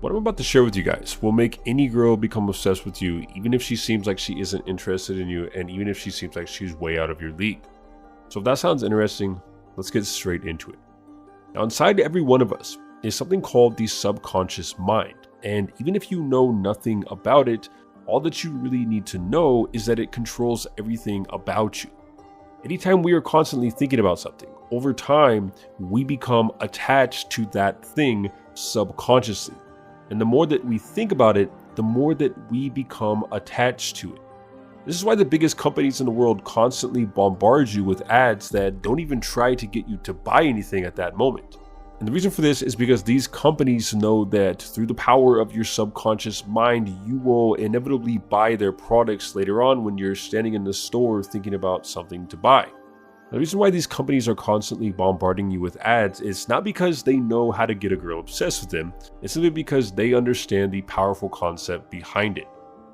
What I'm about to share with you guys will make any girl become obsessed with you, even if she seems like she isn't interested in you, and even if she seems like she's way out of your league. So if that sounds interesting, let's get straight into it. Now, inside every one of us is something called the subconscious mind. And even if you know nothing about it, all that you really need to know is that it controls everything about you. Anytime we are constantly thinking about something, over time, we become attached to that thing subconsciously. And the more that we think about it, the more that we become attached to it. This is why the biggest companies in the world constantly bombard you with ads that don't even try to get you to buy anything at that moment. And the reason for this is because these companies know that through the power of your subconscious mind, you will inevitably buy their products later on when you're standing in the store thinking about something to buy. The reason why these companies are constantly bombarding you with ads is not because they know how to get a girl obsessed with them, it's simply because they understand the powerful concept behind it.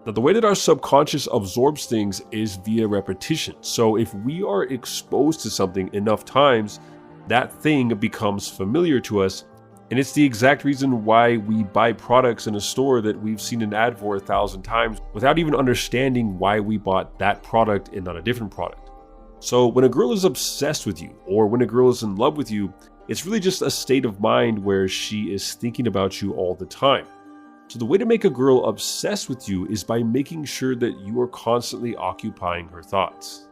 Now, the way that our subconscious absorbs things is via repetition. So if we are exposed to something enough times, that thing becomes familiar to us, and it's the exact reason why we buy products in a store that we've seen an ad for 1,000 times without even understanding why we bought that product and not a different product. So when a girl is obsessed with you, or when a girl is in love with you, it's really just a state of mind where she is thinking about you all the time. So the way to make a girl obsessed with you is by making sure that you are constantly occupying her thoughts.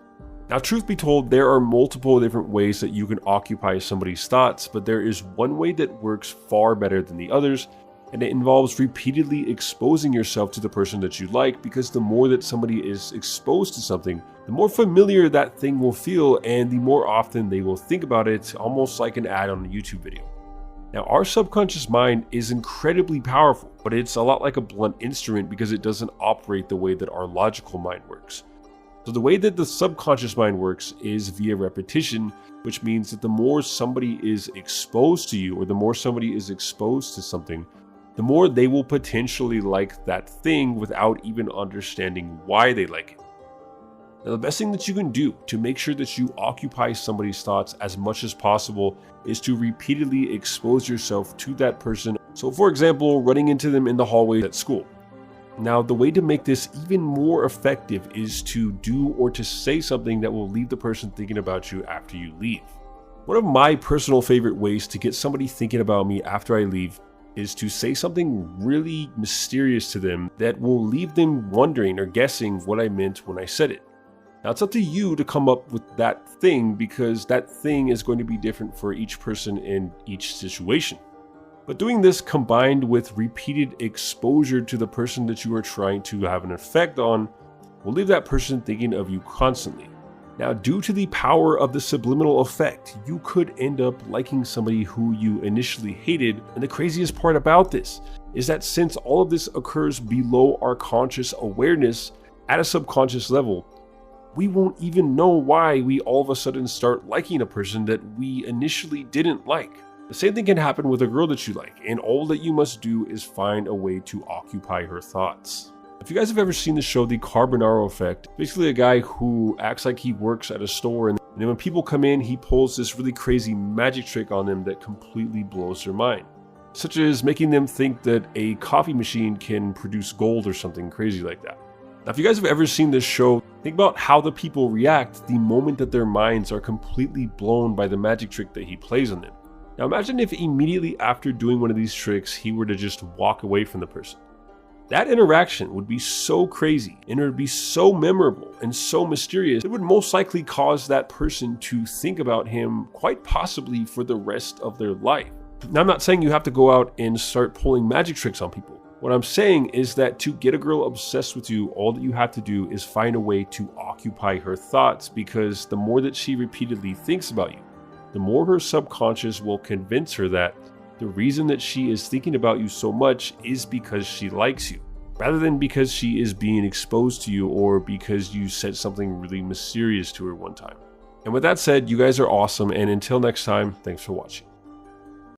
Now, truth be told, there are multiple different ways that you can occupy somebody's thoughts, but there is one way that works far better than the others, and it involves repeatedly exposing yourself to the person that you like, because the more that somebody is exposed to something, the more familiar that thing will feel, and the more often they will think about it, almost like an ad on a YouTube video. Now, our subconscious mind is incredibly powerful, but it's a lot like a blunt instrument because it doesn't operate the way that our logical mind works. So the way that the subconscious mind works is via repetition, which means that the more somebody is exposed to you, or the more somebody is exposed to something, the more they will potentially like that thing without even understanding why they like it. Now, the best thing that you can do to make sure that you occupy somebody's thoughts as much as possible is to repeatedly expose yourself to that person. So for example, running into them in the hallway at school. Now, the way to make this even more effective is to do or to say something that will leave the person thinking about you after you leave. One of my personal favorite ways to get somebody thinking about me after I leave is to say something really mysterious to them that will leave them wondering or guessing what I meant when I said it. Now, it's up to you to come up with that thing, because that thing is going to be different for each person in each situation. But doing this combined with repeated exposure to the person that you are trying to have an effect on will leave that person thinking of you constantly. Now, due to the power of the subliminal effect, you could end up liking somebody who you initially hated. And the craziest part about this is that since all of this occurs below our conscious awareness at a subconscious level, we won't even know why we all of a sudden start liking a person that we initially didn't like. The same thing can happen with a girl that you like, and all that you must do is find a way to occupy her thoughts. If you guys have ever seen the show The Carbonaro Effect, basically a guy who acts like he works at a store, and then when people come in, he pulls this really crazy magic trick on them that completely blows their mind. Such as making them think that a coffee machine can produce gold or something crazy like that. Now, if you guys have ever seen this show, think about how the people react the moment that their minds are completely blown by the magic trick that he plays on them. Now, imagine if immediately after doing one of these tricks, he were to just walk away from the person. That interaction would be so crazy, and it would be so memorable and so mysterious, it would most likely cause that person to think about him quite possibly for the rest of their life. Now, I'm not saying you have to go out and start pulling magic tricks on people. What I'm saying is that to get a girl obsessed with you, all that you have to do is find a way to occupy her thoughts, because the more that she repeatedly thinks about you, the more her subconscious will convince her that the reason that she is thinking about you so much is because she likes you, rather than because she is being exposed to you or because you said something really mysterious to her one time. And with that said, you guys are awesome, and until next time, thanks for watching.